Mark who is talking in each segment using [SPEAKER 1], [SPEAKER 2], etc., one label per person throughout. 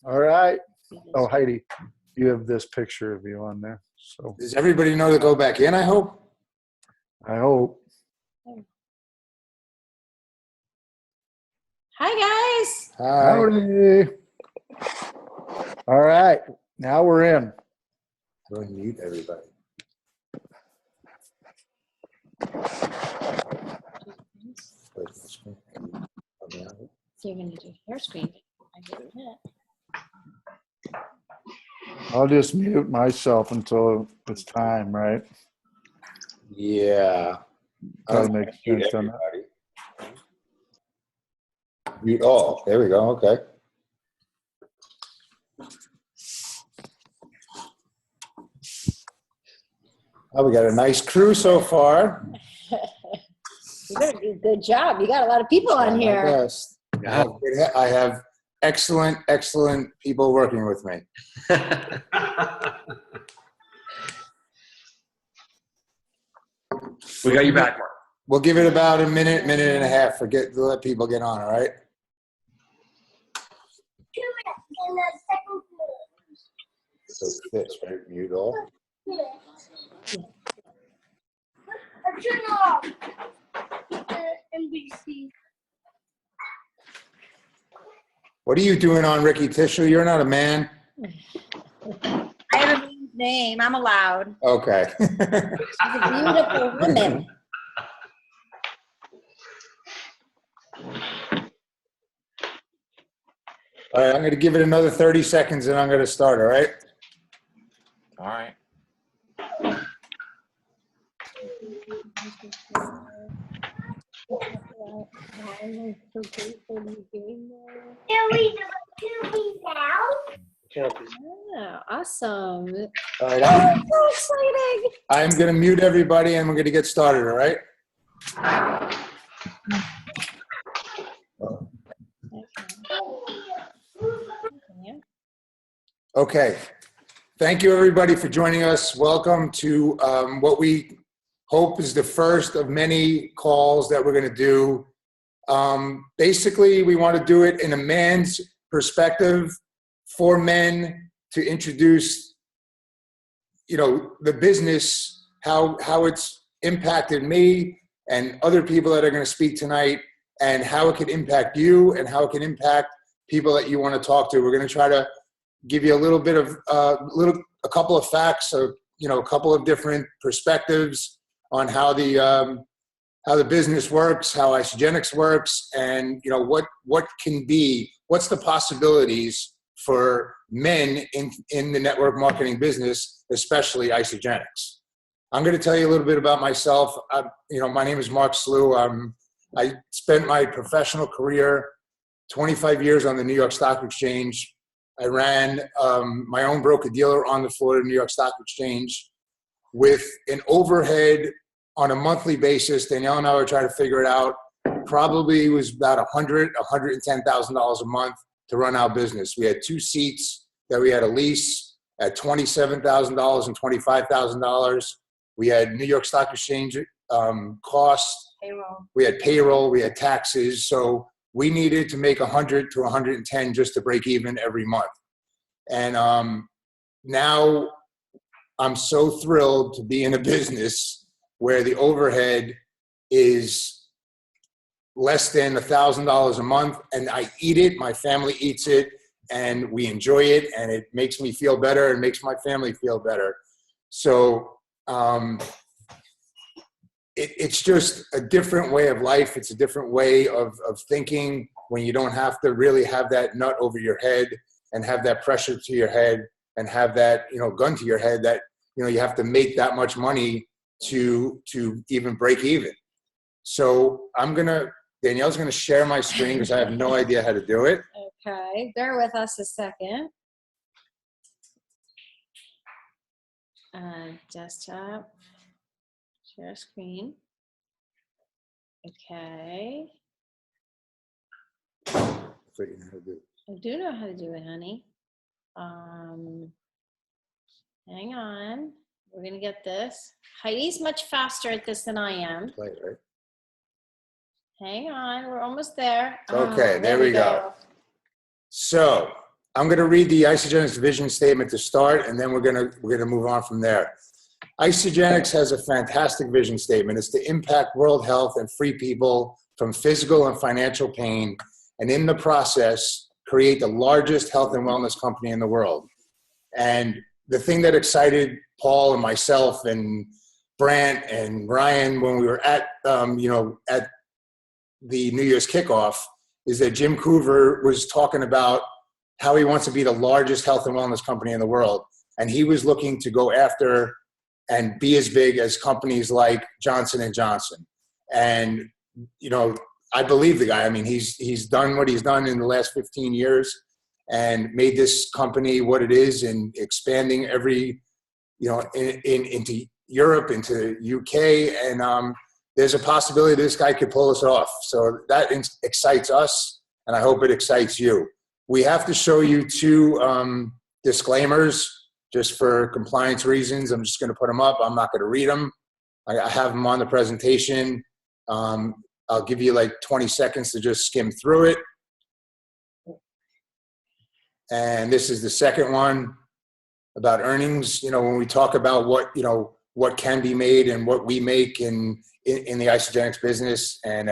[SPEAKER 1] All right. Oh, Heidi, you have this picture of you on there. So
[SPEAKER 2] Does everybody know to go back in, I hope?
[SPEAKER 1] I hope.
[SPEAKER 3] Hi, guys.
[SPEAKER 2] Hi.
[SPEAKER 1] Howdy. All right. Now we're in.
[SPEAKER 2] Go and mute everybody.
[SPEAKER 3] You're going to do hair screen. I didn't hit.
[SPEAKER 1] I'll just mute myself until it's time, right?
[SPEAKER 2] Yeah.
[SPEAKER 1] Gotta make sense on that.
[SPEAKER 2] Mute all. There we go. Okay. Oh, we got a nice crew so far.
[SPEAKER 3] You're going to do a good job. You got a lot of people on here.
[SPEAKER 2] Best. I have excellent people working with me.
[SPEAKER 4] We got you back, Mark.
[SPEAKER 2] We'll give it about a minute and a half to let people get on, all right? So this, right? Mute all.
[SPEAKER 5] NBC.
[SPEAKER 2] What are you doing on Ricky Tissue? You're not a man.
[SPEAKER 5] I have a name. I'm allowed.
[SPEAKER 2] Okay.
[SPEAKER 3] She's a beautiful woman.
[SPEAKER 2] All right, I'm going to give it another 30 seconds and I'm going to start, all right?
[SPEAKER 4] All right.
[SPEAKER 3] Oh, awesome.
[SPEAKER 2] All right,
[SPEAKER 3] So exciting.
[SPEAKER 2] I'm going to mute everybody and we're going to get started, all right? Okay. Thank you, everybody, for joining us. Welcome to what we hope is the first of many calls that we're going to do. Basically, we want to do it in a man's perspective for men to introduce, the business, how it's impacted me and other people that are going to speak tonight, and how it could impact you and how it can impact people that you want to talk to. We're going to try to give you a little bit of a couple of facts, or a couple of different perspectives on how the business works, how Isagenix works, and what's the possibilities for men in the network marketing business, especially Isagenix. I'm going to tell you a little bit about myself. My name is Mark Slugh. I spent my professional career 25 years on the New York Stock Exchange. I ran my own broker-dealer on the floor of the New York Stock Exchange with an overhead on a monthly basis. Danielle and I were trying to figure it out. Probably was about $110,000 a month to run our business. We had 2 seats that we had a lease at $27,000 and $25,000. We had New York Stock Exchange costs.
[SPEAKER 5] Payroll.
[SPEAKER 2] We had payroll. We had taxes. So we needed to make 100 to 110 just to break even every month. And now I'm so thrilled to be in a business where the overhead is less than $1,000 a month, and I eat it, my family eats it, and we enjoy it, and it makes me feel better and makes my family feel better. So it's just a different way of life. It's a different way of thinking when you don't have to really have that nut over your head and have that pressure to your head and have that, gun to your head that, you have to make that much money to even break even. So Danielle's going to share my screen because I have no idea how to do it.
[SPEAKER 3] Okay, bear with us a second. Desktop, share screen. Okay. I do know how to do it, honey. Hang on. We're going to get this. Heidi's much faster at this than I am.
[SPEAKER 2] Play it, right?
[SPEAKER 3] Hang on, we're almost there.
[SPEAKER 2] Okay, there we go. So I'm going to read the Isagenix vision statement to start, and then we're going to move on from there. Isagenix has a fantastic vision statement. It's to impact world health and free people from physical and financial pain, and in the process, create the largest health and wellness company in the world. And the thing that excited Paul and myself and Brant and Ryan when we were at at the New Year's kickoff is that Jim Coover was talking about how he wants to be the largest health and wellness company in the world. And he was looking to go after and be as big as companies like Johnson & Johnson. And, I believe the guy. I mean, he's done what he's done in the last 15 years and made this company what it is, and expanding into Europe, into UK. And there's a possibility this guy could pull us off. So that excites us, and I hope it excites you. We have to show you two disclaimers just for compliance reasons. I'm just going to put them up. I'm not going to read them. I have them on the presentation. I'll give you like 20 seconds to just skim through it. And this is the second one about earnings. When we talk about what can be made and what we make in the Isagenix business, and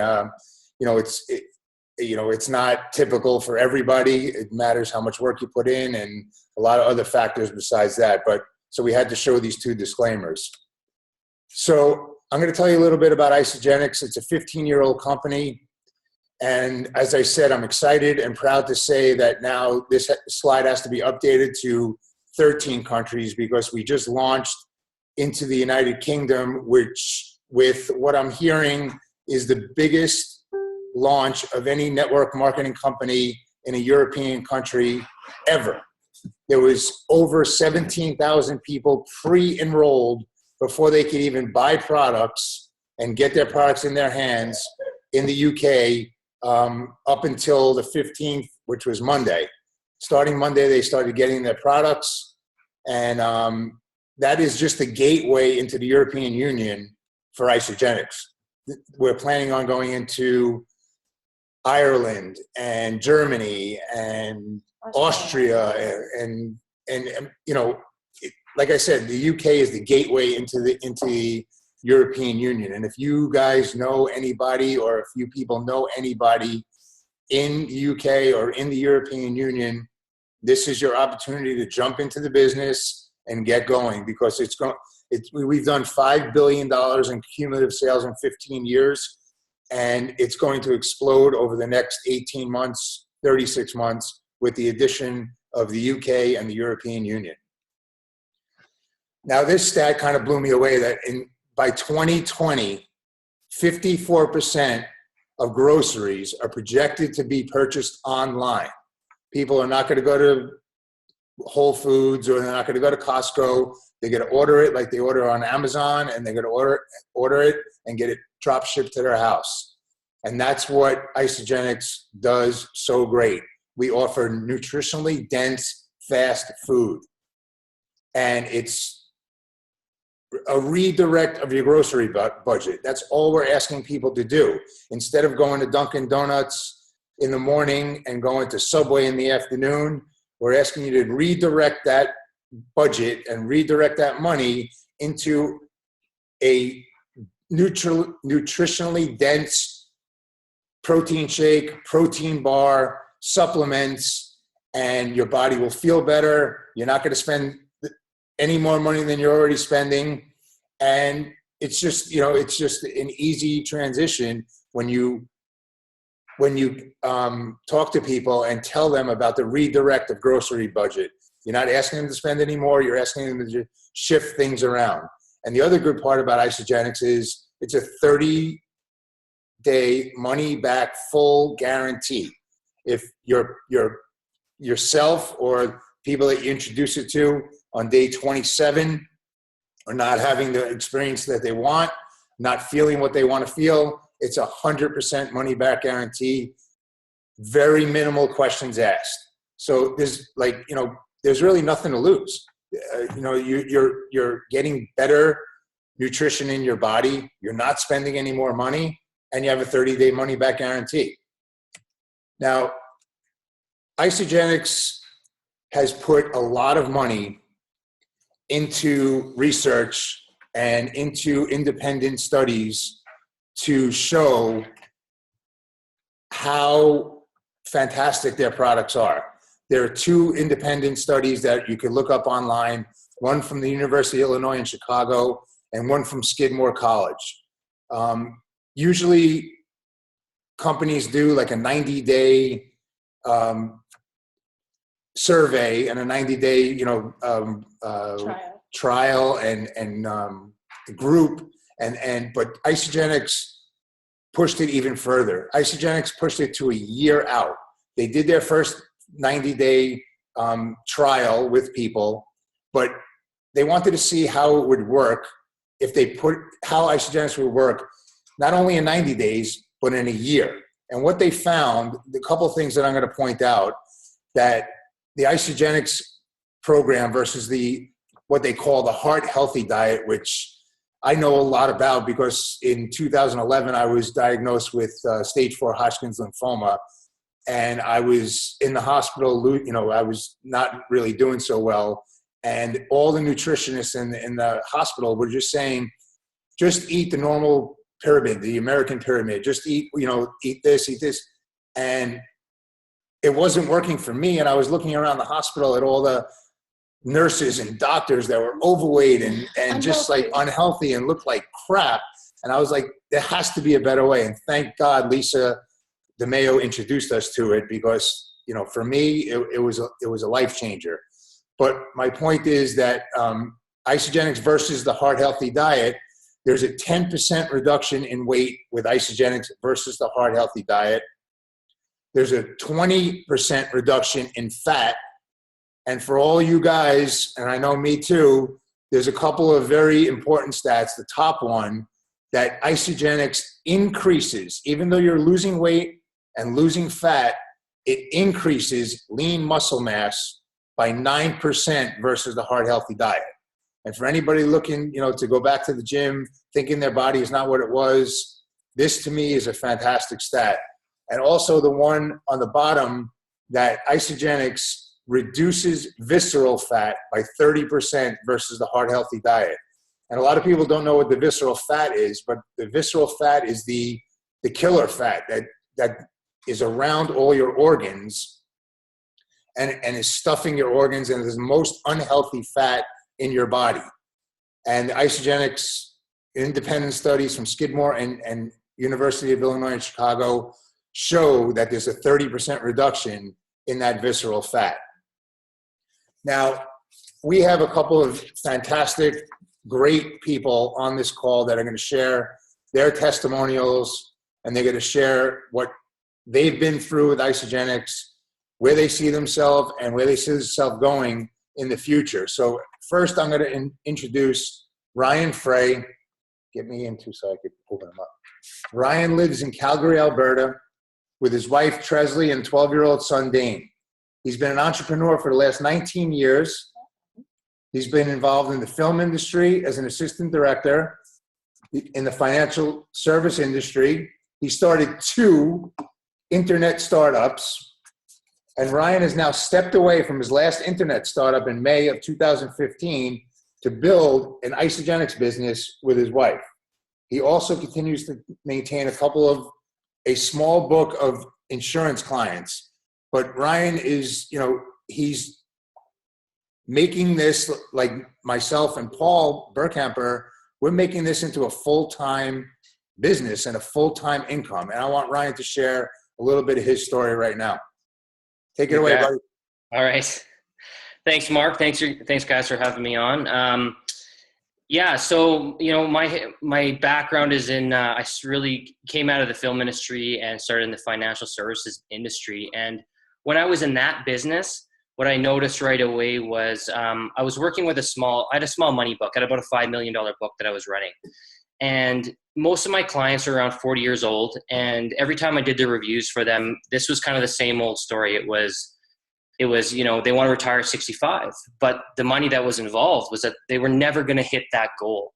[SPEAKER 2] it's not typical for everybody. It matters how much work you put in and a lot of other factors besides that. So we had to show these two disclaimers. So I'm going to tell you a little bit about Isagenix. It's a 15-year-old company. And as I said, I'm excited and proud to say that now this slide has to be updated to 13 countries because we just launched into the United Kingdom, which, with what I'm hearing, is the biggest launch of any network marketing company in a European country ever. There was over 17,000 people pre-enrolled before they could even buy products and get their products in their hands in the UK up until the 15th, which was Monday. Starting Monday, they started getting their products, and that is just the gateway into the European Union for Isagenix. We're planning on going into Ireland and Germany and Austria and like I said, the UK is the gateway into the European Union. And if you guys know anybody, or if you people know anybody in the UK or in the European Union, this is your opportunity to jump into the business and get going, because we've done $5 billion in cumulative sales in 15 years, and it's going to explode over the next 18 months, 36 months, with the addition of the UK and the European Union. Now, this stat kind of blew me away that by 2020, 54% of groceries are projected to be purchased online. People are not going to go to Whole Foods, or they're not going to go to Costco. They're going to order it like they order on Amazon, and they're going to order it and get it drop shipped to their house. And that's what Isagenix does so great. We offer nutritionally dense, fast food. And it's a redirect of your grocery budget. That's all we're asking people to do. Instead of going to Dunkin' Donuts in the morning and going to Subway in the afternoon, we're asking you to redirect that budget and redirect that money into a nutritionally dense protein shake, protein bar, supplements, and your body will feel better. You're not going to spend any more money than you're already spending. And it's just, it's just an easy transition when you talk to people and tell them about the redirect of grocery budget. You're not asking them to spend any more. You're asking them to shift things around. And the other good part about Isagenix is it's a 30-day money-back full guarantee. If yourself or people that you introduce it to on day 27 are not having the experience that they want, not feeling what they want to feel, it's 100% money-back guarantee. Very minimal questions asked. So there's there's really nothing to lose. You're getting better nutrition in your body. You're not spending any more money, and you have a 30-day money-back guarantee. Now, Isagenix has put a lot of money into research and into independent studies to show how fantastic their products are. There are 2 independent studies that you can look up online, one from the University of Illinois in Chicago and one from Skidmore College. Usually companies do like a 90-day survey and a 90-day, trial and group, but Isagenix pushed it even further. Isagenix pushed it to a year out. They did their first 90-day trial with people, but they wanted to see how it would work if they put how Isagenix would work not only in 90 days but in a year. And what they found, the couple of things that I'm going to point out, that the Isagenix program versus what they call the heart healthy diet, which I know a lot about because in 2011 I was diagnosed with stage 4 Hodgkin's lymphoma, and I was in the hospital. I was not really doing so well, and all the nutritionists in the hospital were just saying, just eat the normal pyramid, the American pyramid. Just eat, eat this, and it wasn't working for me. And I was looking around the hospital at all the nurses and doctors that were overweight and just like unhealthy and looked like crap. And I was like, there has to be a better way. And thank God Lisa DeMayo introduced us to it, because, for me, it was a life changer. But my point is that Isagenix versus the heart healthy diet, there's a 10% reduction in weight with Isagenix versus the heart healthy diet. There's a 20% reduction in fat. And for all you guys, and I know me too, there's a couple of very important stats. The top one, that Isagenix increases, even though you're losing weight and losing fat, it increases lean muscle mass by 9% versus the heart healthy diet. And for anybody looking, to go back to the gym, thinking their body is not what it was, this to me is a fantastic stat. And also the one on the bottom, that Isagenix reduces visceral fat by 30% versus the heart healthy diet. And a lot of people don't know what the visceral fat is, but the visceral fat is the killer fat that is around all your organs and is stuffing your organs, and is the most unhealthy fat in your body. And Isagenix independent studies from Skidmore and University of Illinois in Chicago show that there's a 30% reduction in that visceral fat. Now, we have a couple of fantastic, great people on this call that are going to share their testimonials, and they're going to share what they've been through with Isagenix, where they see themselves and where they see themselves going in the future. So first, I'm going to introduce Ryan Frey. Get me into so I could open him up. Ryan lives in Calgary, Alberta, with his wife, Tresley, and 12-year-old son, Dane. He's been an entrepreneur for the last 19 years. He's been involved in the film industry as an assistant director, in the financial service industry. He started 2 internet startups, and Ryan has now stepped away from his last internet startup in May of 2015 to build an Isagenix business with his wife. He also continues to maintain a small book of insurance clients. But Ryan is, he's making this, like myself and Paul Burkhamper, we're making this into a full-time business and a full-time income. And I want Ryan to share a little bit of his story right now. Take it away, buddy.
[SPEAKER 6] All right. Thanks, Mark. Thanks guys for having me on. So, my background is in, I really came out of the film industry and started in the financial services industry. And when I was in that business, what I noticed right away was I was working with I had a small money book. I had about a $5 million book that I was running. And most of my clients are around 40 years old. And every time I did the reviews for them, this was kind of the same old story. It was, they want to retire at 65, but the money that was involved was that they were never going to hit that goal.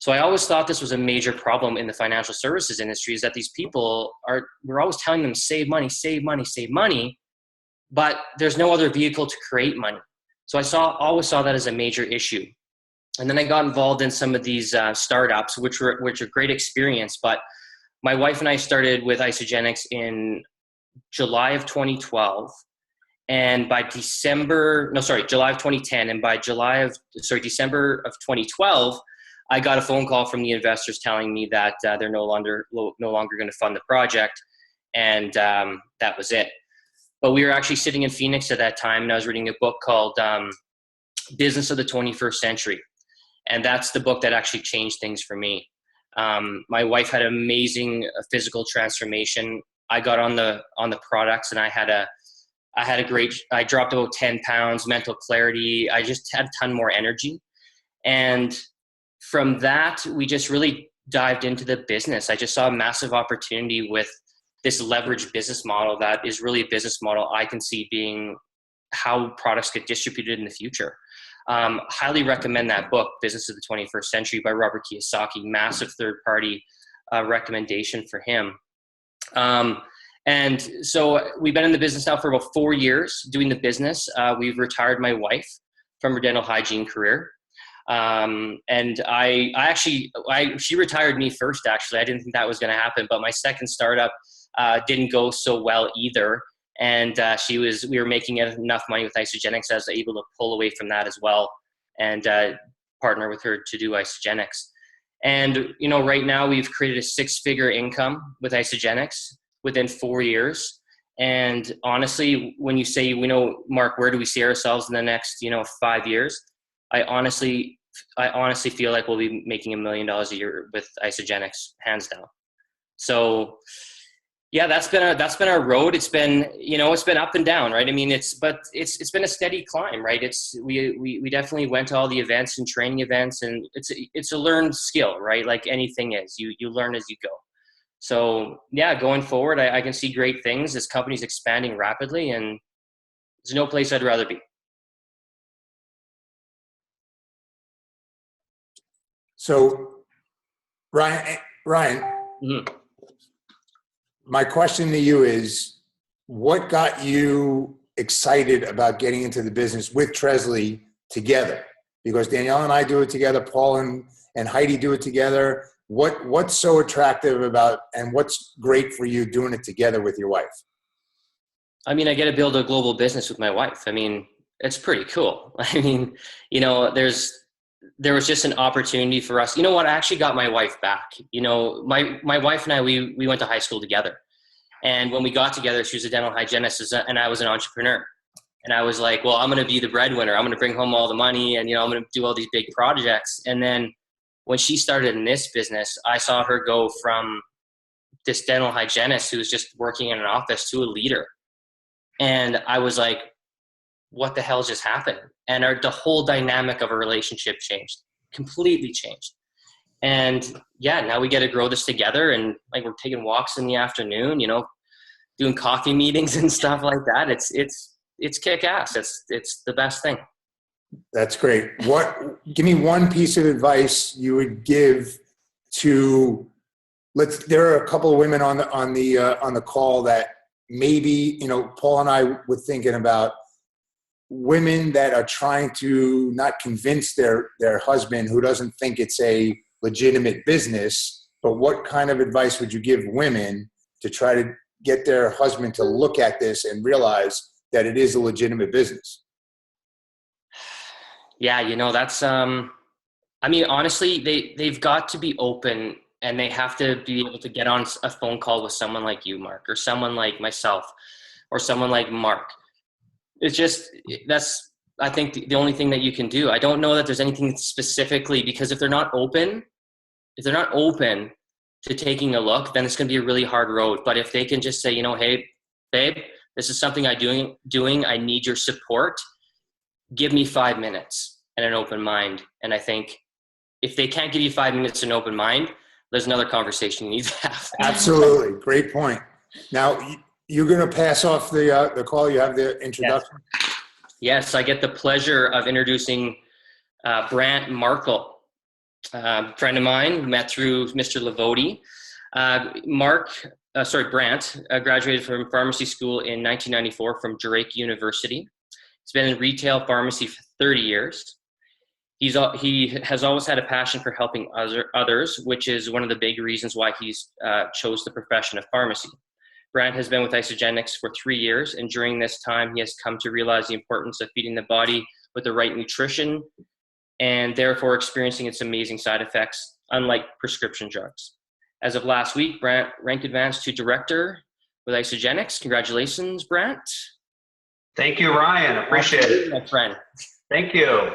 [SPEAKER 6] So I always thought this was a major problem in the financial services industry, is that these people we're always telling them save money, save money, save money, but there's no other vehicle to create money. So always saw that as a major issue. And then I got involved in some of these startups, which are great experience. But my wife and I started with Isagenix in July of 2012. And by July of 2010. And by December of 2012, I got a phone call from the investors telling me that they're no longer going to fund the project. And that was it. But we were actually sitting in Phoenix at that time, and I was reading a book called Business of the 21st Century. And that's the book that actually changed things for me. My wife had an amazing physical transformation. I got on the products, and I dropped about 10 pounds, mental clarity. I just had a ton more energy. And from that, we just really dived into the business. I just saw a massive opportunity with this leveraged business model that is really a business model I can see being how products get distributed in the future. Highly recommend that book, Business of the 21st Century by Robert Kiyosaki. Massive third-party recommendation for him. And so we've been in the business now for about 4 years doing the business. We've retired my wife from her dental hygiene career. And she retired me first, actually. I didn't think that was going to happen, but my second startup didn't go so well either. And we were making enough money with Isagenix. I was able to pull away from that as well and partner with her to do Isagenix. And, right now we've created a 6-figure income with Isagenix within 4 years. And honestly, when you say, Mark, where do we see ourselves in the next, 5 years? I honestly feel like we'll be making $1 million a year with Isagenix, hands down. So yeah, that's been our road. It's been, it's been up and down, right? I mean, it's been a steady climb, right? We definitely went to all the events and training events, and it's a learned skill, right? Like anything is, you learn as you go. So yeah, going forward, I can see great things. This company's expanding rapidly, and there's no place I'd rather be.
[SPEAKER 2] So Ryan,
[SPEAKER 6] Mm-hmm.
[SPEAKER 2] My question to you is, what got you excited about getting into the business with Tresley together? Because Danielle and I do it together, Paul and Heidi do it together. What's so attractive about, and what's great for you doing it together with your wife?
[SPEAKER 6] I mean, I get to build a global business with my wife. I mean, it's pretty cool. I mean, there was just an opportunity for us. You know what? I actually got my wife back. My wife and I, we went to high school together. And when we got together, she was a dental hygienist and I was an entrepreneur. And I was like, well, I'm going to be the breadwinner. I'm going to bring home all the money and, I'm going to do all these big projects. And then when she started in this business, I saw her go from this dental hygienist who was just working in an office to a leader. And I was like, what the hell just happened? And the whole dynamic of our relationship changed, completely changed. And yeah, now we get to grow this together, and like we're taking walks in the afternoon, doing coffee meetings and stuff like that. It's kick ass. It's the best thing.
[SPEAKER 2] That's great. Give me one piece of advice you would give to, there are a couple of women on the call that maybe, Paul and I were thinking about women that are trying to not convince their husband who doesn't think it's a legitimate business, but what kind of advice would you give women to try to get their husband to look at this and realize that it is a legitimate business?
[SPEAKER 6] Yeah, that's, I mean, honestly, they've got to be open, and they have to be able to get on a phone call with someone like you, Mark, or someone like myself, or someone like Mark. It's just, that's, I think, the only thing that you can do. I don't know that there's anything specifically, because if they're not open to taking a look, then it's going to be a really hard road. But if they can just say, hey, babe, this is something I'm doing. I need your support. Give me 5 minutes and an open mind. And I think if they can't give you 5 minutes and an open mind, there's another conversation you need to have.
[SPEAKER 2] Absolutely. Great point. Now, you're going to pass off the call. You have the introduction.
[SPEAKER 6] Yes, I get the pleasure of introducing Brant Markle. Friend of mine, met through Mr. Lavodi. Brant graduated from pharmacy school in 1994 from Drake University. He's been in retail pharmacy for 30 years. He has always had a passion for helping others, which is one of the big reasons why he's chose the profession of pharmacy. Brant has been with Isagenix for 3 years, and during this time, he has come to realize the importance of feeding the body with the right nutrition and therefore experiencing its amazing side effects, unlike prescription drugs. As of last week, Brant rank advanced to director with Isagenix. Congratulations, Brant.
[SPEAKER 7] Thank you, Ryan. Appreciate it.
[SPEAKER 6] My friend.
[SPEAKER 7] Thank you.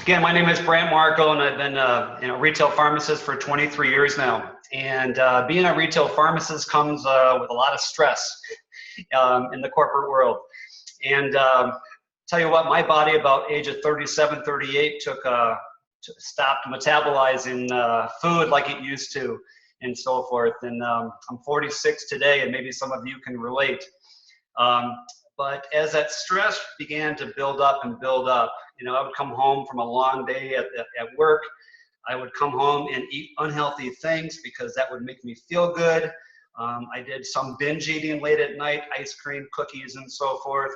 [SPEAKER 7] Again, my name is Brant Marco, and I've been a retail pharmacist for 23 years now. And being a retail pharmacist comes with a lot of stress in the corporate world. And tell you what, my body about age of 37, 38 stopped metabolizing food like it used to and so forth. And I'm 46 today, and maybe some of you can relate. But as that stress began to build up, I would come home from a long day at work. I would come home and eat unhealthy things because that would make me feel good. I did some binge eating late at night, ice cream, cookies, and so forth.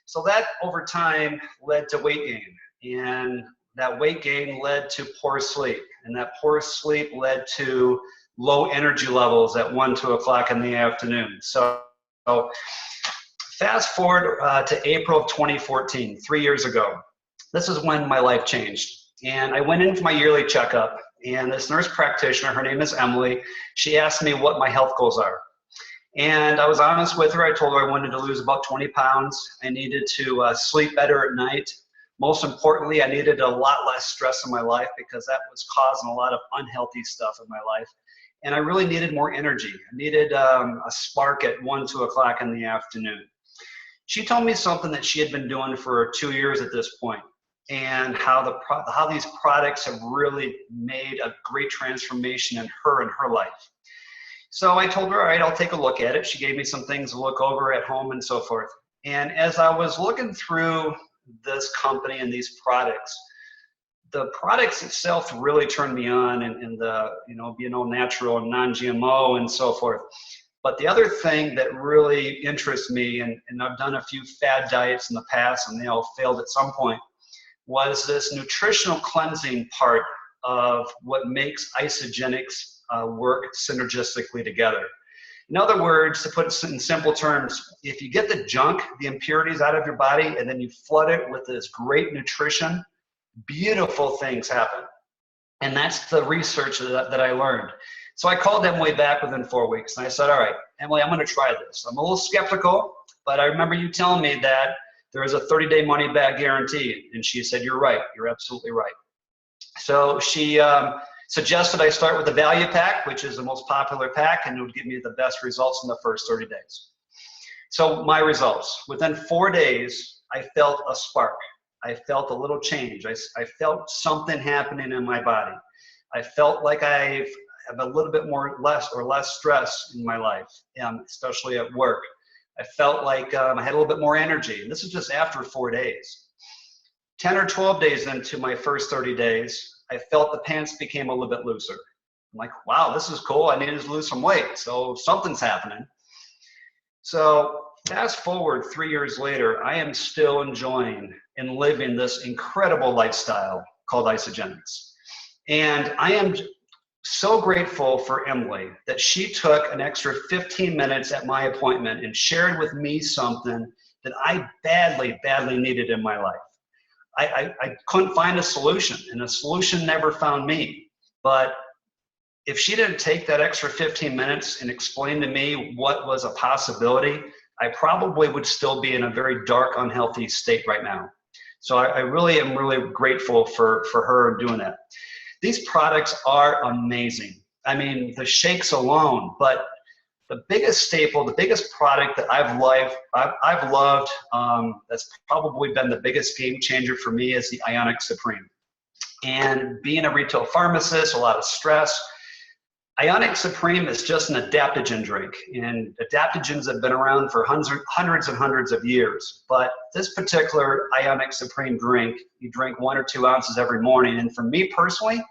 [SPEAKER 7] So that over time led to weight gain. And that weight gain led to poor sleep. And that poor sleep led to low energy levels at 1, 2 o'clock in the afternoon. So fast forward to April of 2014, 3 years ago. This is when my life changed. And I went in for my yearly checkup, and this nurse practitioner, her name is Emily, she asked me what my health goals are. And I was honest with her. I told her I wanted to lose about 20 pounds. I needed to sleep better at night. Most importantly, I needed a lot less stress in my life because that was causing a lot of unhealthy stuff in my life. And I really needed more energy. I needed a spark at 1, 2 o'clock in the afternoon. She told me something that she had been doing for 2 years at this point, and how these products have really made a great transformation in her life. So I told her, all right, I'll take a look at it. She gave me some things to look over at home and so forth. And as I was looking through this company and these products, the products itself really turned me on, and the, being all natural and non-GMO and so forth. But the other thing that really interests me, and I've done a few fad diets in the past and they all failed at some point, was this nutritional cleansing part of what makes Isagenix work synergistically together. In other words, to put it in simple terms, if you get the junk, the impurities out of your body, and then you flood it with this great nutrition, beautiful things happen. And that's the research that I learned. So I called Emily back within 4 weeks, and I said, all right, Emily, I'm going to try this. I'm a little skeptical, but I remember you telling me that there is a 30-day money-back guarantee. And she said, you're right. You're absolutely right. So she suggested I start with the value pack, which is the most popular pack, and it would give me the best results in the first 30 days. So my results, within 4 days, I felt a spark. I felt a little change. I felt something happening in my body. I felt like I have a little bit less stress in my life, especially at work. I felt like I had a little bit more energy. And this is just after 4 days. 10 or 12 days into my first 30 days, I felt the pants became a little bit looser. I'm like, wow, this is cool. I needed to lose some weight. So something's happening. So fast forward 3 years later, I am still enjoying and living this incredible lifestyle called Isagenix. And I am so grateful for Emily that she took an extra 15 minutes at my appointment and shared with me something that I badly, badly needed in my life. I couldn't find a solution, and the solution never found me. But if she didn't take that extra 15 minutes and explain to me what was a possibility, I probably would still be in a very dark, unhealthy state right now. So I really am really grateful for her doing that. These products are amazing. I mean, the shakes alone, but the biggest staple, the biggest product that I've loved, that's probably been the biggest game changer for me is the Ionic Supreme. And being a retail pharmacist, a lot of stress, Ionic Supreme is just an adaptogen drink, and adaptogens have been around for hundreds and hundreds of years. But this particular Ionic Supreme drink, you drink 1 or 2 ounces every morning, and for me personally,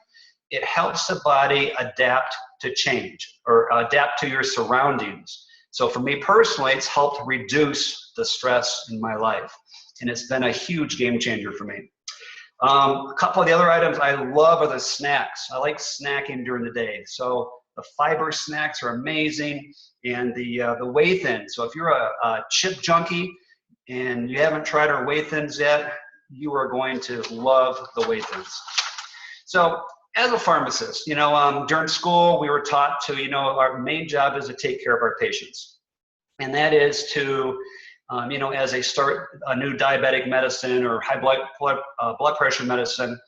[SPEAKER 7] it helps the body adapt to change or adapt to your surroundings. So for me personally, it's helped reduce the stress in my life. And it's been a huge game changer for me. A couple of the other items I love are the snacks. I like snacking during the day. So the fiber snacks are amazing, and the whey thins. So if you're a chip junkie and you haven't tried our whey thins yet, you are going to love the whey thins. So as a pharmacist, during school we were taught to, our main job is to take care of our patients, and that is to as they start a new diabetic medicine or high blood pressure medicine,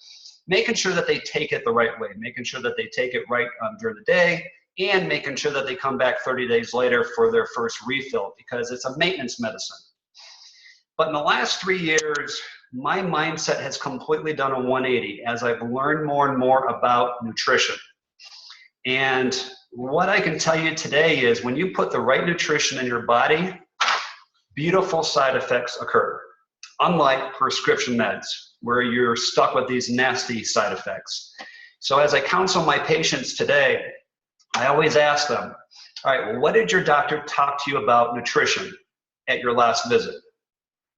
[SPEAKER 7] making sure that they take it the right way, making sure that they take it right during the day, and making sure that they come back 30 days later for their first refill, because it's a maintenance medicine. But in the last 3 years, my mindset has completely done a 180 as I've learned more and more about nutrition. And what I can tell you today is when you put the right nutrition in your body, beautiful side effects occur, unlike prescription meds where you're stuck with these nasty side effects. So as I counsel my patients today, I always ask them, all right, well, what did your doctor talk to you about nutrition at your last visit?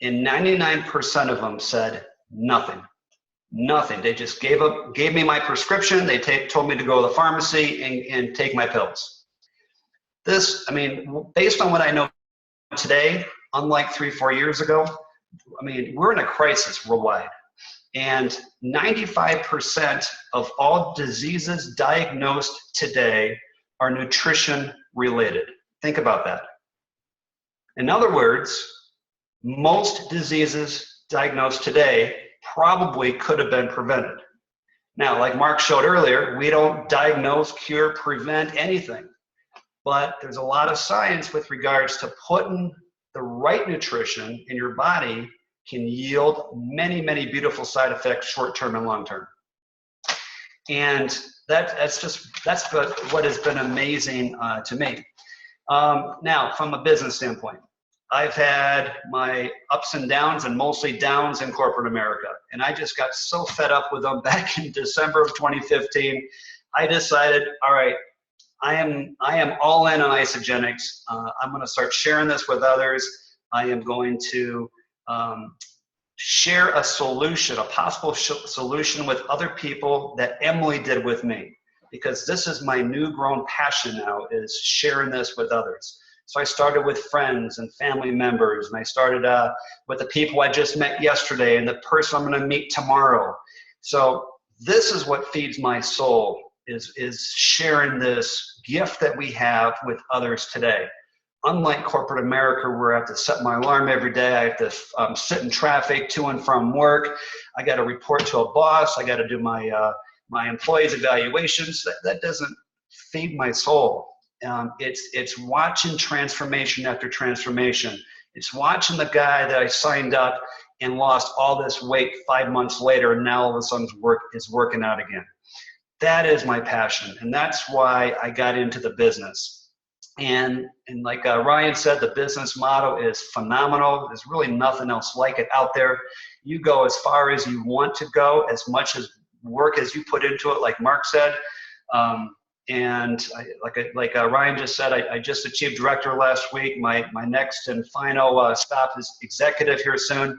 [SPEAKER 7] And 99% of them said nothing. Nothing. They just gave me my prescription. They told me to go to the pharmacy and take my pills. This, based on what I know today, unlike 3-4 years ago, we're in a crisis worldwide. And 95% of all diseases diagnosed today are nutrition related. Think about that. In other words, most diseases diagnosed today probably could have been prevented. Now, like Mark showed earlier, we don't diagnose, cure, prevent anything. But there's a lot of science with regards to putting the right nutrition in your body can yield many, many beautiful side effects, short-term and long-term. And that's what has been amazing to me. Now, from a business standpoint, I've had my ups and downs, and mostly downs in corporate America. And I just got so fed up with them back in December of 2015. I decided, all right, I am all in on Isagenix. I'm going to start sharing this with others. I am going to share a solution, a possible solution with other people that Emily did with me, because this is my new grown passion now, is sharing this with others. So I started with friends and family members, and I started with the people I just met yesterday and the person I'm going to meet tomorrow. So this is what feeds my soul, is sharing this gift that we have with others today. Unlike corporate America, where I have to set my alarm every day, I have to sit in traffic to and from work, I got to report to a boss, I got to do my employees' evaluations. That doesn't feed my soul. It's watching transformation after transformation. It's watching the guy that I signed up and lost all this weight 5 months later, and now all of a sudden is working out again. That is my passion, and that's why I got into the business. And like Ryan said, the business model is phenomenal. There's really nothing else like it out there. You go as far as you want to go, as much as work as you put into it, like Mark said. And like Ryan just said, I just achieved director last week. My next and final stop is executive here soon.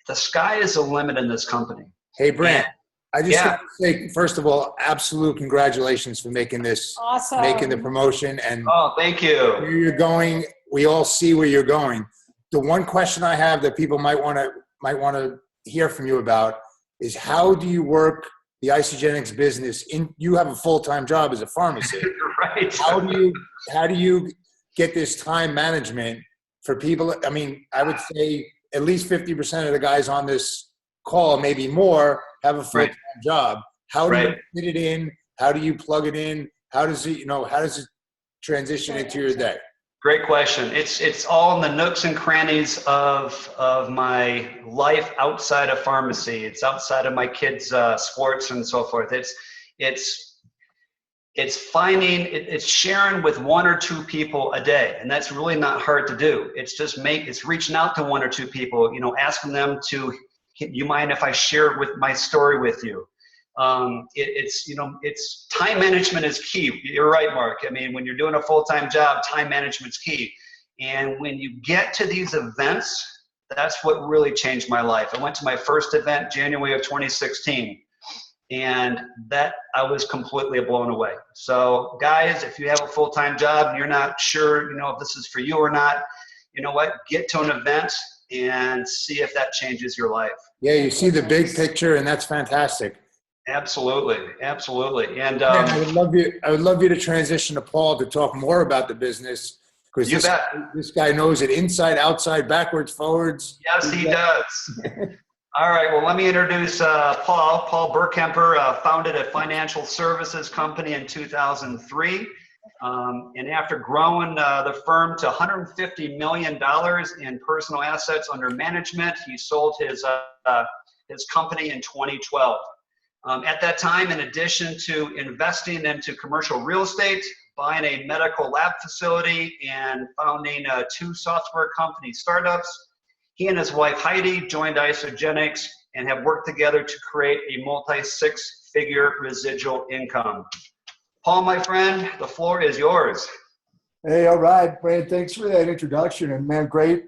[SPEAKER 7] The sky is the limit in this company.
[SPEAKER 2] Hey, Brent, I just want to say, first of all, absolute congratulations for making this,
[SPEAKER 3] Awesome.
[SPEAKER 2] making the promotion. And
[SPEAKER 7] oh, thank you.
[SPEAKER 2] Where you're going, we all see where you're going. The one question I have that people might want to hear from you about is, how do you work the Isagenix business? You have a full-time job as a pharmacist.
[SPEAKER 7] Right.
[SPEAKER 2] How do you get this time management for people? I mean, I would say at least 50% of the guys on this call, maybe more, have a full-time job. How do you fit it in? How do you plug it in? How does it transition into your day?
[SPEAKER 7] Great question. It's all in the nooks and crannies of my life outside of pharmacy. It's outside of my kids' sports and so forth. It's sharing with 1 or 2 people a day, and that's really not hard to do. It's reaching out to 1 or 2 people, asking them to, you mind if I share with my story with you? It's time management is key. You're right, Mark. I mean, when you're doing a full-time job, time management's key. And when you get to these events, that's what really changed my life. I went to my first event January of 2016, and that I was completely blown away. So guys, if you have a full-time job and you're not sure, if this is for you or not, you know what? Get to an event and see if that changes your life.
[SPEAKER 2] Yeah, you see the big picture, and that's fantastic.
[SPEAKER 7] Absolutely, absolutely. And
[SPEAKER 2] I would love you to transition to Paul to talk more about the business, because this guy knows it inside, outside, backwards, forwards.
[SPEAKER 7] Yes, he does. All right, well, let me introduce Paul. Paul Burkemper founded a financial services company in 2003. And after growing the firm to $150 million in personal assets under management, he sold his company in 2012. At that time, in addition to investing into commercial real estate, buying a medical lab facility, and founding 2 software company startups, he and his wife Heidi joined Isagenix and have worked together to create a multi-6-figure residual income. Paul, my friend, the floor is yours.
[SPEAKER 1] Hey, all right, Brad, thanks for that introduction. And man, great.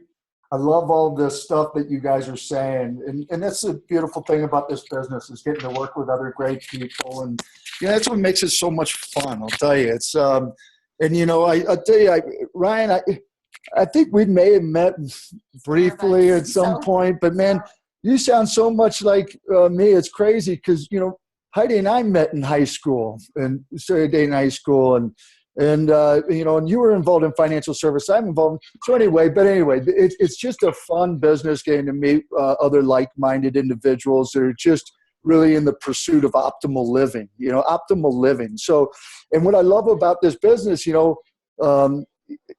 [SPEAKER 1] I love all this stuff that you guys are saying. And that's the beautiful thing about this business, is getting to work with other great people. And that's what makes it so much fun, I'll tell you. It's I'll tell you, Ryan, I think we may have met briefly at some point, but man, you sound so much like me. It's crazy because, Heidi and I met in high school, and started dating in high school, and you were involved in financial service. I'm involved. So anyway, it's just a fun business, getting to meet other like-minded individuals that are just really in the pursuit of optimal living. So, and what I love about this business,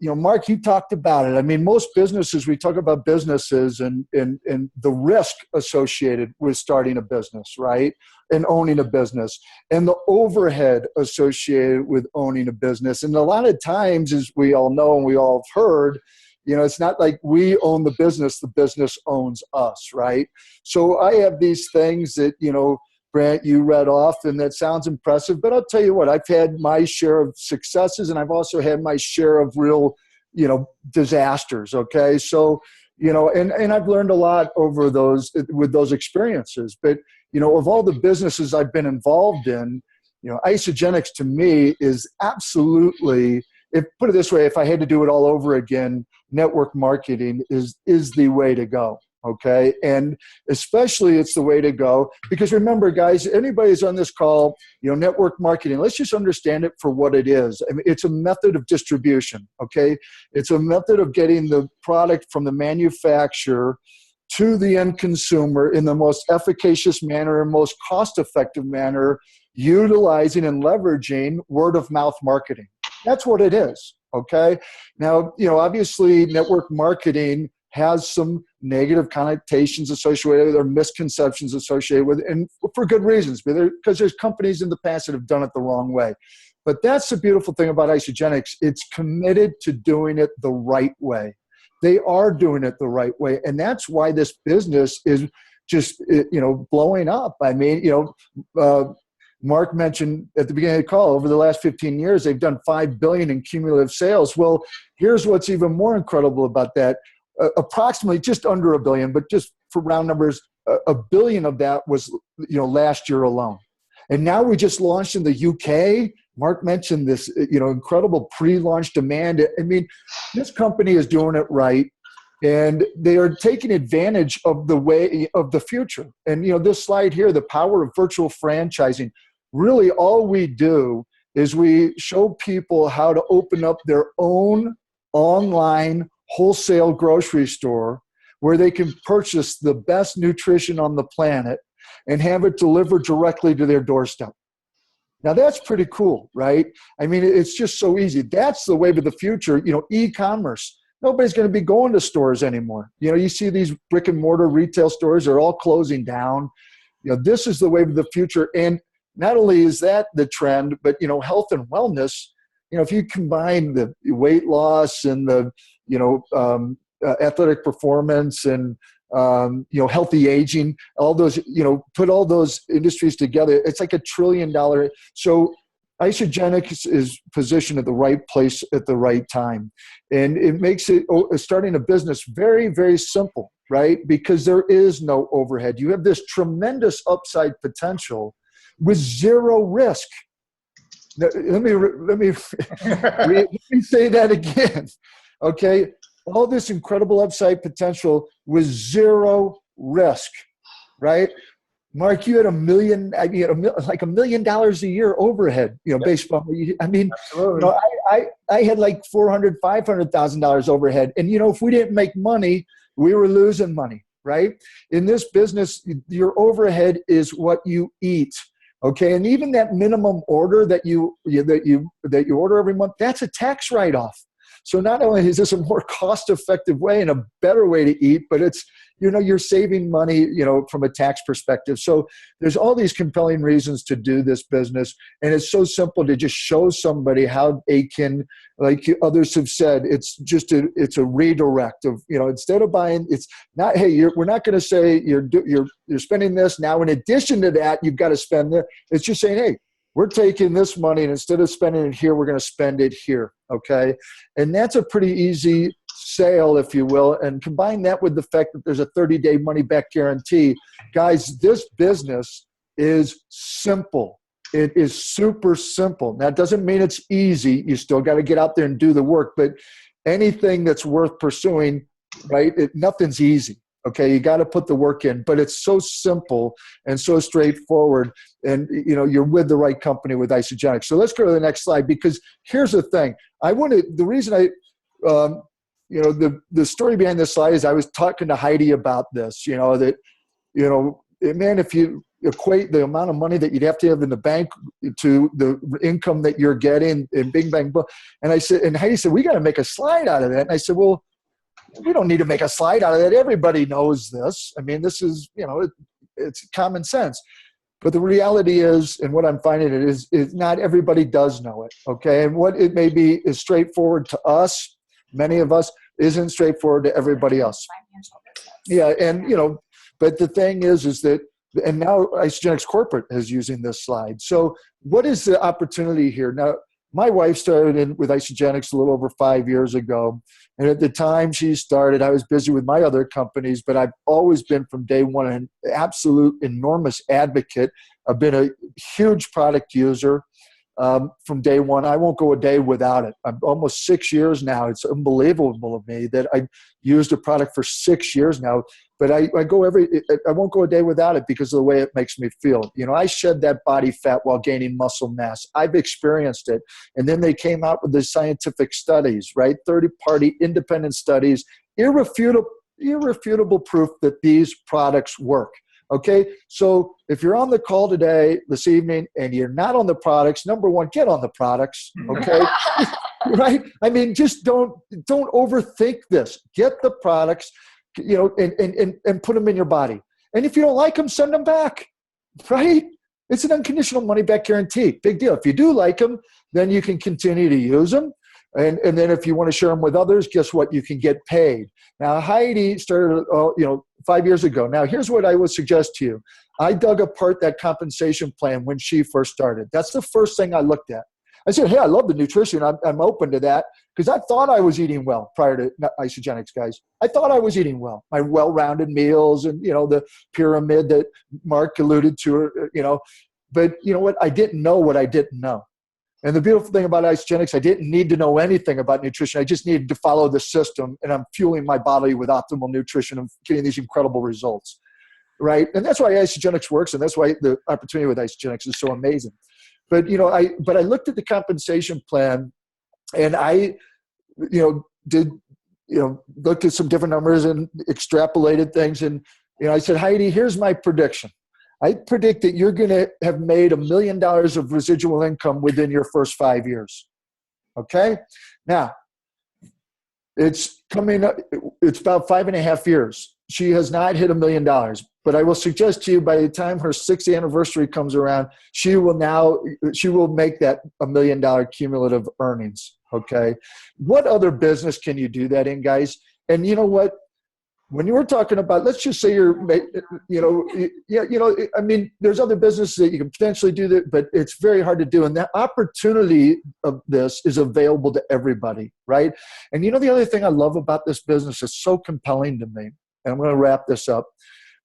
[SPEAKER 1] Mark, you talked about it. I mean, most businesses, we talk about businesses and the risk associated with starting a business, right? And owning a business, and the overhead associated with owning a business. And a lot of times, as we all know and we all have heard, it's not like we own the business owns us, right? So I have these things that, Brant, you read off, and that sounds impressive. But I'll tell you what, I've had my share of successes, and I've also had my share of real, disasters. Okay. So, and I've learned a lot with those experiences. But, of all the businesses I've been involved in, Isagenix to me is absolutely, put it this way, if I had to do it all over again, network marketing is the way to go. Okay. And especially it's the way to go because remember, guys, anybody who's on this call, network marketing, let's just understand it for what it is. I mean, it's a method of distribution. Okay. It's a method of getting the product from the manufacturer to the end consumer in the most efficacious manner and most cost-effective manner, utilizing and leveraging word-of-mouth marketing. That's what it is. Okay. Now, obviously network marketing has some negative connotations associated with, or misconceptions associated with, and for good reasons, because there's companies in the past that have done it the wrong way. But that's the beautiful thing about Isagenix. It's committed to doing it the right way. They are doing it the right way. And that's why this business is just, blowing up. I mean, Mark mentioned at the beginning of the call, over the last 15 years, they've done $5 billion in cumulative sales. Well, here's what's even more incredible about that. Approximately just under $1 billion, but just for round numbers, $1 billion of that was, last year alone. And now we just launched in the UK. Mark mentioned this, incredible pre-launch demand. I mean, this company is doing it right, and they are taking advantage of the way of the future. And, this slide here, the power of virtual franchising, really all we do is we show people how to open up their own online wholesale grocery store where they can purchase the best nutrition on the planet and have it delivered directly to their doorstep. Now that's pretty cool, right? I mean, it's just so easy. That's the wave of the future, e-commerce. Nobody's going to be going to stores anymore. You see these brick and mortar retail stores are all closing down. This is the wave of the future. And not only is that the trend, but, health and wellness, if you combine the weight loss and the, athletic performance and healthy aging, all those, put all those industries together. It's like $1 trillion. So Isagenix is positioned at the right place at the right time. And it makes it starting a business very, very simple, right? Because there is no overhead. You have this tremendous upside potential with zero risk. Now, let me say that again. Okay. All this incredible upside potential with zero risk, right? Mark, you had $1 million, like $1 million a year overhead, based on what you, I had like $400,000, $500,000 overhead. And, if we didn't make money, we were losing money, right? In this business, your overhead is what you eat. Okay. And even that minimum order that you order every month, that's a tax write-off. So not only is this a more cost-effective way and a better way to eat, but it's, you're saving money, from a tax perspective. So there's all these compelling reasons to do this business. And it's so simple to just show somebody how they can, like others have said, it's a redirect of, instead of buying, it's not, hey, we're not going to say you're spending this now. In addition to that, you've got to spend this. It's just saying, hey, we're taking this money and instead of spending it here, we're going to spend it here. Okay. And that's a pretty easy sale, if you will. And combine that with the fact that there's a 30-day money back guarantee. Guys, this business is simple. It is super simple. Now, it doesn't mean it's easy. You still got to get out there and do the work, but anything that's worth pursuing, right? Nothing's easy. Okay, you got to put the work in, but it's so simple and so straightforward. And you're with the right company with Isagenix. So let's go to the next slide, because here's the thing. The reason the story behind this slide is I was talking to Heidi about this. Man, if you equate the amount of money that you'd have to have in the bank to the income that you're getting, and bing bang boom. And Heidi said, we got to make a slide out of that. And I said, well, we don't need to make a slide out of that. Everybody knows this. I mean, this is, it's common sense. But the reality is, and what I'm finding is not everybody does know it, okay? And what it may be is straightforward to us, many of us, isn't straightforward to everybody else. Yeah, and, but the thing is that, and now Isagenix Corporate is using this slide. So what is the opportunity here? Now, my wife started with Isagenix a little over 5 years ago. And at the time she started, I was busy with my other companies, but I've always been from day one an absolute enormous advocate. I've been a huge product user from day one. I won't go a day without it. I'm almost 6 years now. It's unbelievable of me that I've used a product for 6 years now, but I won't go a day without it because of the way it makes me feel. I shed that body fat while gaining muscle mass. I've experienced it. And then they came out with the scientific studies, right? 30-party independent studies, irrefutable proof that these products work. Okay, so if you're on the call this evening, and you're not on the products, number one, get on the products, okay? Right? I mean, just don't overthink this. Get the products, and put them in your body. And if you don't like them, send them back, right? It's an unconditional money back guarantee. Big deal. If you do like them, then you can continue to use them. And then if you want to share them with others, guess what? You can get paid. Now, Heidi started, 5 years ago. Now, here's what I would suggest to you. I dug apart that compensation plan when she first started. That's the first thing I looked at. I said, hey, I love the nutrition. I'm open to that because I thought I was eating well prior to Isagenix, guys. I thought I was eating well. My well-rounded meals and, the pyramid that Mark alluded to, But you know what? I didn't know what I didn't know. And the beautiful thing about Isagenix, I didn't need to know anything about nutrition. I just needed to follow the system, and I'm fueling my body with optimal nutrition and getting these incredible results, right? And that's why Isagenix works, and that's why the opportunity with Isagenix is so amazing. But I looked at the compensation plan, and I looked at some different numbers and extrapolated things, and I said, Heidi, here's my prediction. I predict that you're going to have made $1 million of residual income within your first 5 years. Okay? Now, it's coming up, it's about 5.5 years. She has not hit $1 million, but I will suggest to you by the time her 6th anniversary comes around, she will make that $1 million cumulative earnings. Okay? What other business can you do that in, guys? And you know what? when you were talking about, let's just say I mean, there's other businesses that you can potentially do that, but it's very hard to do. And that opportunity of this is available to everybody, right? And the other thing I love about this business is so compelling to me, and I'm going to wrap this up,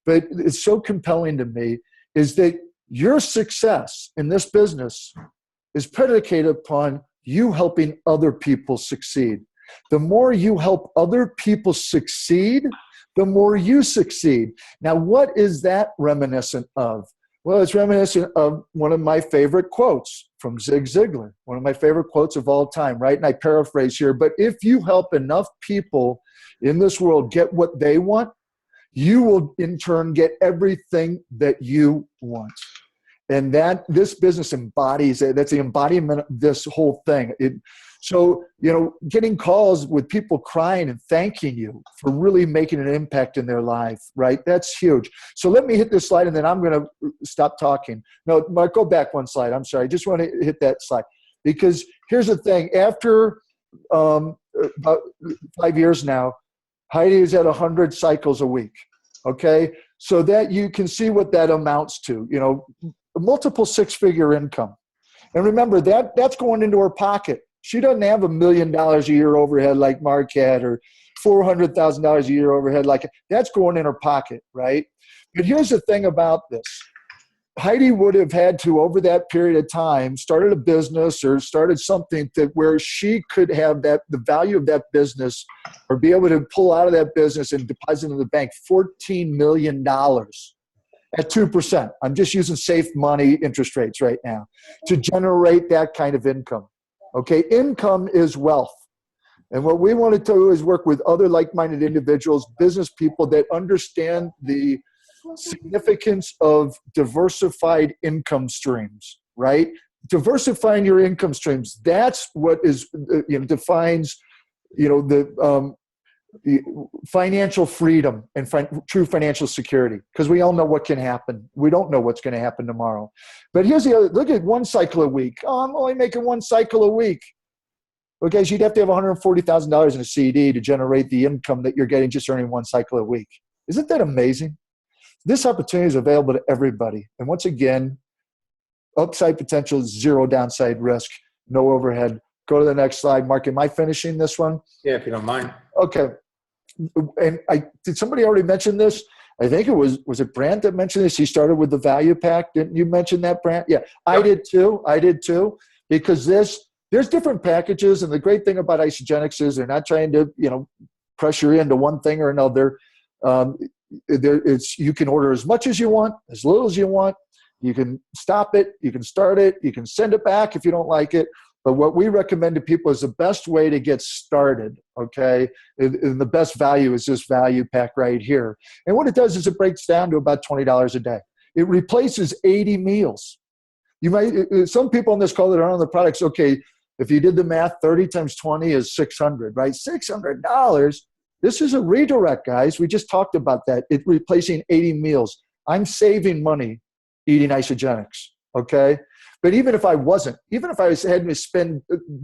[SPEAKER 1] but it's so compelling to me, is that your success in this business is predicated upon you helping other people succeed. The more you help other people succeed, the more you succeed. Now, what is that reminiscent of? Well, it's reminiscent of one of my favorite quotes from Zig Ziglar, one of my favorite quotes of all time, right? And I paraphrase here, but if you help enough people in this world get what they want, you will in turn get everything that you want. And that this business embodies it. That's the embodiment of this whole thing. So, getting calls with people crying and thanking you for really making an impact in their life, right? That's huge. So let me hit this slide and then I'm going to stop talking. No, Mark, go back one slide. I'm sorry. I just want to hit that slide. Because here's the thing. After about 5 years now, Heidi is at 100 cycles a week, okay? So that you can see what that amounts to, multiple six-figure income. And remember, that's going into her pocket. She doesn't have $1 million a year overhead like Mark had, or $400,000 a year overhead like that's going in her pocket, right? But here's the thing about this. Heidi would have had to, over that period of time, started a business or started something where she could have the value of that business, or be able to pull out of that business and deposit in the bank $14 million at 2%. I'm just using safe money interest rates right now to generate that kind of income. Okay, income is wealth. And what we want to do is work with other like-minded individuals, business people that understand the significance of diversified income streams, right? Diversifying your income streams, that's what is, defines, the financial freedom and true financial security, because we all know what can happen. We don't know what's going to happen tomorrow. But here's the other, look at one cycle a week. Oh, I'm only making one cycle a week. Well, guys, you'd have to have $140,000 in a CD to generate the income that you're getting just earning one cycle a week. Isn't that amazing? This opportunity is available to everybody. And once again, upside potential, zero downside risk, no overhead. Go to the next slide. Mark, am I finishing this one?
[SPEAKER 2] Yeah, if you don't mind.
[SPEAKER 1] Okay. And did somebody already mention this? I think was it Brant that mentioned this? He started with the value pack. Didn't you mention that, Brant? Yeah, I did too. Because there's different packages, and the great thing about Isagenix is they're not trying to, pressure you into one thing or another. You can order as much as you want, as little as you want. You can stop it, you can start it, you can send it back if you don't like it. But what we recommend to people is the best way to get started, okay? And the best value is this value pack right here. And what it does is it breaks down to about $20 a day. It replaces 80 meals. Some people on this call that are on the products, okay, if you did the math, 30 times 20 is 600, right? $600. This is a redirect, guys. We just talked about that. It's replacing 80 meals. I'm saving money eating Isagenix, okay? But even if I had to spend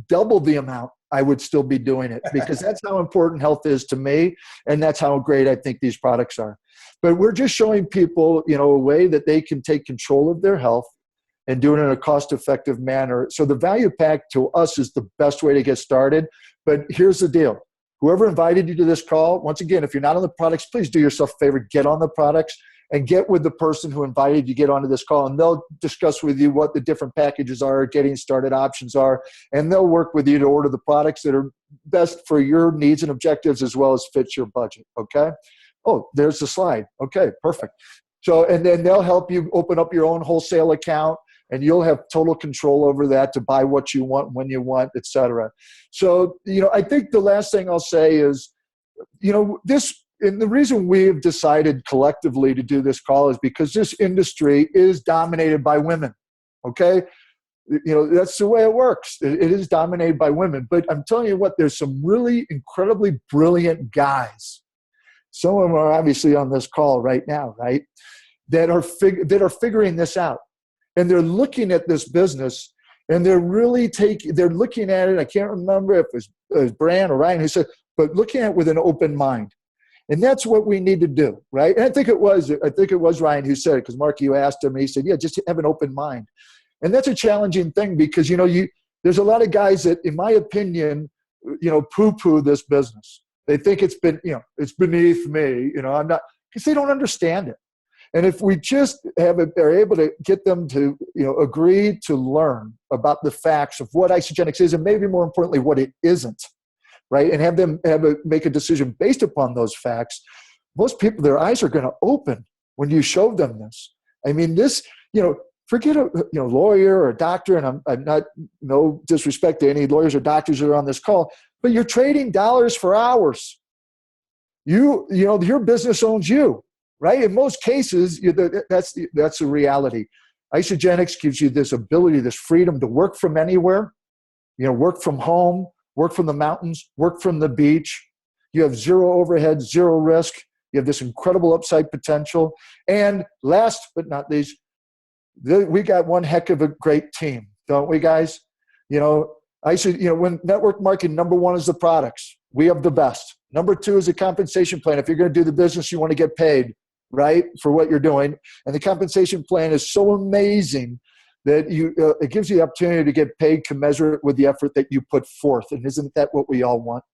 [SPEAKER 1] double the amount, I would still be doing it, because that's how important health is to me, and that's how great I think these products are. But we're just showing people, a way that they can take control of their health and do it in a cost-effective manner. So the value pack to us is the best way to get started. But here's the deal. Whoever invited you to this call, once again, if you're not on the products, please do yourself a favor, get on the products and get with the person who invited you to get onto this call, and they'll discuss with you what the different packages are, getting started options are, and they'll work with you to order the products that are best for your needs and objectives as well as fits your budget, okay? Oh, there's the slide. Okay, perfect. So, and then they'll help you open up your own wholesale account, and you'll have total control over that to buy what you want, when you want, et cetera. So, I think the last thing I'll say is, and the reason we've decided collectively to do this call is because this industry is dominated by women, okay? That's the way it works. It is dominated by women. But I'm telling you what, there's some really incredibly brilliant guys. Some of them are obviously on this call right now, right? That are figuring this out. And they're looking at this business, and they're looking at it. I can't remember if it was Brand or Ryan who said, but looking at it with an open mind. And that's what we need to do, right? And I think it was Ryan who said it, because Mark, you asked him, and he said, yeah, just have an open mind. And that's a challenging thing because, there's a lot of guys that, in my opinion, poo-poo this business. They think it's it's beneath me, I'm not, because they don't understand it. And if we just are able to get them to, agree to learn about the facts of what Isagenix is, and maybe more importantly, what it isn't, right? And have them make a decision based upon those facts, most people, their eyes are going to open when you show them this. I mean, this, forget a lawyer or a doctor, and I'm not, no disrespect to any lawyers or doctors that are on this call, but you're trading dollars for hours. Your business owns you, right? In most cases, that's the reality. Isagenix gives you this ability, this freedom to work from anywhere, work from home, work from the mountains, work from the beach. You have zero overhead, zero risk. You have this incredible upside potential. And last but not least, we got one heck of a great team, don't we, guys? When network marketing, number one is the products. We have the best. Number two is a compensation plan. If you're going to do the business, you want to get paid, right, for what you're doing. And the compensation plan is so amazing that it gives you the opportunity to get paid commensurate with the effort that you put forth. And isn't that what we all want?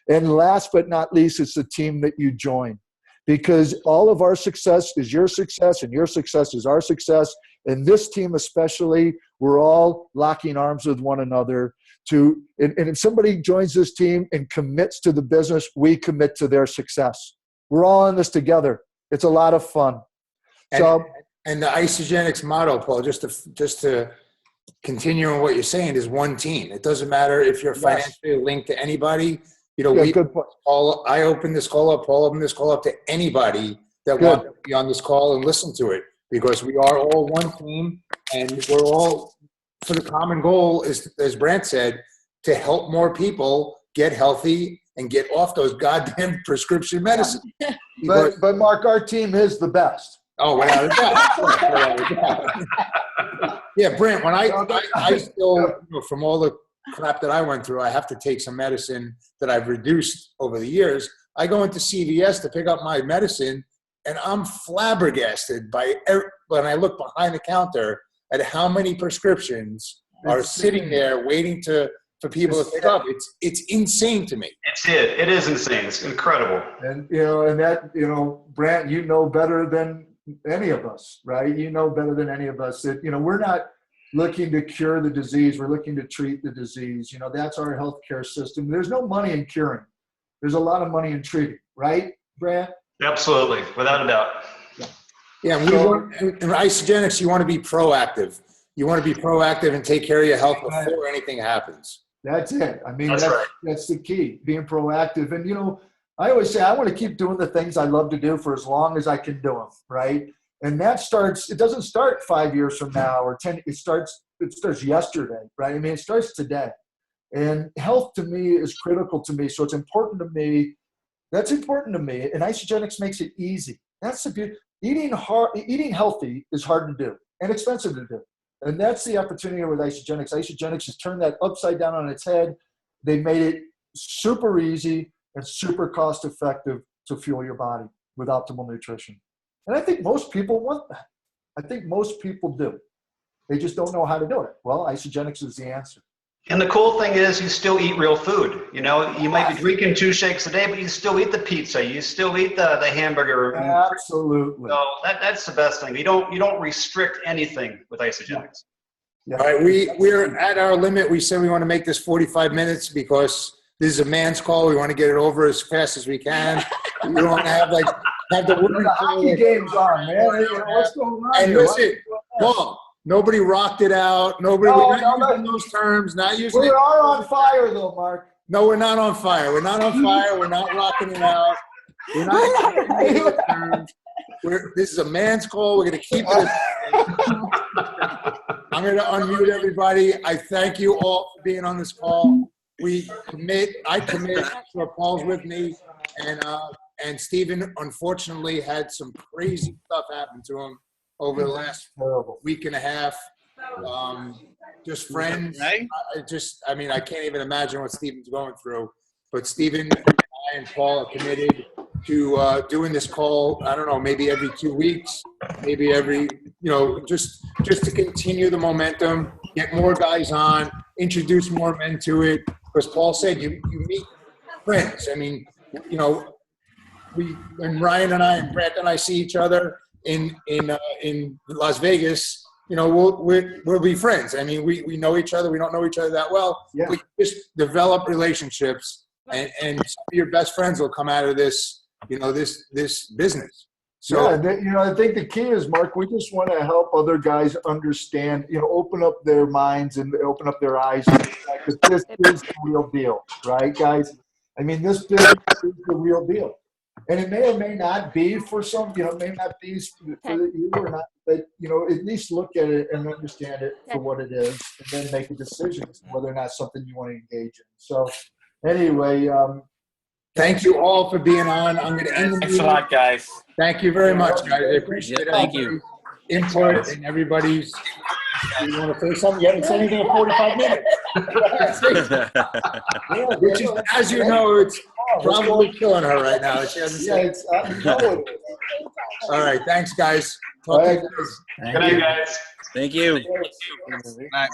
[SPEAKER 1] And last but not least, it's the team that you join. Because all of our success is your success, and your success is our success. And this team especially, we're all locking arms with one another. And if somebody joins this team and commits to the business, we commit to their success. We're all in this together. It's a lot of fun.
[SPEAKER 2] And the Isagenix motto, Paul, just to continue on what you're saying, is one team. It doesn't matter if you're financially linked to anybody.
[SPEAKER 1] Good point.
[SPEAKER 2] I opened this call up, Paul opened this call up to anybody that wants to be on this call and listen to it, because we are all one team, and we're all for the common goal, as Brant said, to help more people get healthy and get off those goddamn prescription medicines.
[SPEAKER 1] But Mark, our team is the best.
[SPEAKER 2] Oh, without a doubt. Yeah, Brant, when I still, from all the crap that I went through, I have to take some medicine that I've reduced over the years. I go into CVS to pick up my medicine, and I'm flabbergasted when I look behind the counter at how many prescriptions are sitting there waiting for people to pick up. It's insane to me.
[SPEAKER 7] It is insane. It's incredible.
[SPEAKER 1] And Brant, better than any of us, right? Better than any of us that we're not looking to cure the disease. We're looking to treat the disease. That's our healthcare system. There's no money in curing. There's a lot of money in treating, right, Brant?
[SPEAKER 7] Absolutely, without a doubt.
[SPEAKER 2] Yeah, in Isagenix, you want to be proactive. You want to be proactive and take care of your health before anything happens.
[SPEAKER 1] That's it. I mean,
[SPEAKER 7] that's right.
[SPEAKER 1] That's the key, being proactive. And, I always say I want to keep doing the things I love to do for as long as I can do them, right? And it doesn't start 5 years from now or 10. It starts yesterday, right? I mean, it starts today. And health to me is critical to me. So it's important to me. That's important to me. And Isagenix makes it easy. That's the beauty. Eating healthy is hard to do and expensive to do. And that's the opportunity with Isagenix. Isagenix has turned that upside down on its head. They made it super easy and super cost effective to fuel your body with optimal nutrition. And I think most people want that. I think most people do. They just don't know how to do it. Well, Isagenix is the answer.
[SPEAKER 7] And the cool thing is you still eat real food. You might be drinking 2 shakes a day, but you still eat the pizza. You still eat the hamburger.
[SPEAKER 1] Absolutely.
[SPEAKER 7] So that's the best thing. You don't restrict anything with Isagenix.
[SPEAKER 2] Yeah. All right, we're at our limit. We said we want to make this 45 minutes because this is a man's call. We want to get it over as fast as we can. We don't want to have the
[SPEAKER 1] hockey games on, man. What's going on?
[SPEAKER 2] And listen, Paul, nobody rocked it out. Nobody was using those terms. Not using.
[SPEAKER 1] We are on fire, though, Mark.
[SPEAKER 2] No, we're not on fire. We're not on fire. We're not rocking it out. We're not using those terms. This is a man's call. We're going to keep it. I'm going to unmute everybody. I thank you all for being on this call. I commit, so Paul's with me, and Stephen unfortunately had some crazy stuff happen to him over the last week and a half. Just friends. I can't even imagine what Stephen's going through. But Stephen, I, and Paul are committed doing this call, I don't know, maybe every 2 weeks, maybe every, just to continue the momentum, get more guys on, introduce more men to it. Because Paul said, you meet friends. I mean, when Ryan and I and Brett and I see each other in Las Vegas, we'll be friends. I mean, we know each other. We don't know each other that well.
[SPEAKER 1] Yeah.
[SPEAKER 2] We just develop relationships, and some of your best friends will come out of this, this business. So,
[SPEAKER 1] I think the key is, Mark, we just want to help other guys understand, open up their minds and open up their eyes, because this is the real deal, right, guys? I mean, this business is the real deal. And it may or may not be for some, it may not be for you or not, but, at least look at it and understand it for what it is, and then make a decision as to whether or not something you want to engage in. So, anyway,
[SPEAKER 2] thank you all for being on. I'm going to end the
[SPEAKER 4] Thanks
[SPEAKER 2] meeting.
[SPEAKER 4] a lot, guys.
[SPEAKER 2] Thank you very much, guys. I appreciate
[SPEAKER 8] Yeah, thank you.
[SPEAKER 2] everybody's input and everybody's. You want to say something? You haven't said anything in 45 minutes. Which is, as you know, it's probably killing her right now. She hasn't said. All right. Thanks, guys. Talk to you guys.
[SPEAKER 7] Good night, guys.
[SPEAKER 8] Thank you.
[SPEAKER 2] Bye.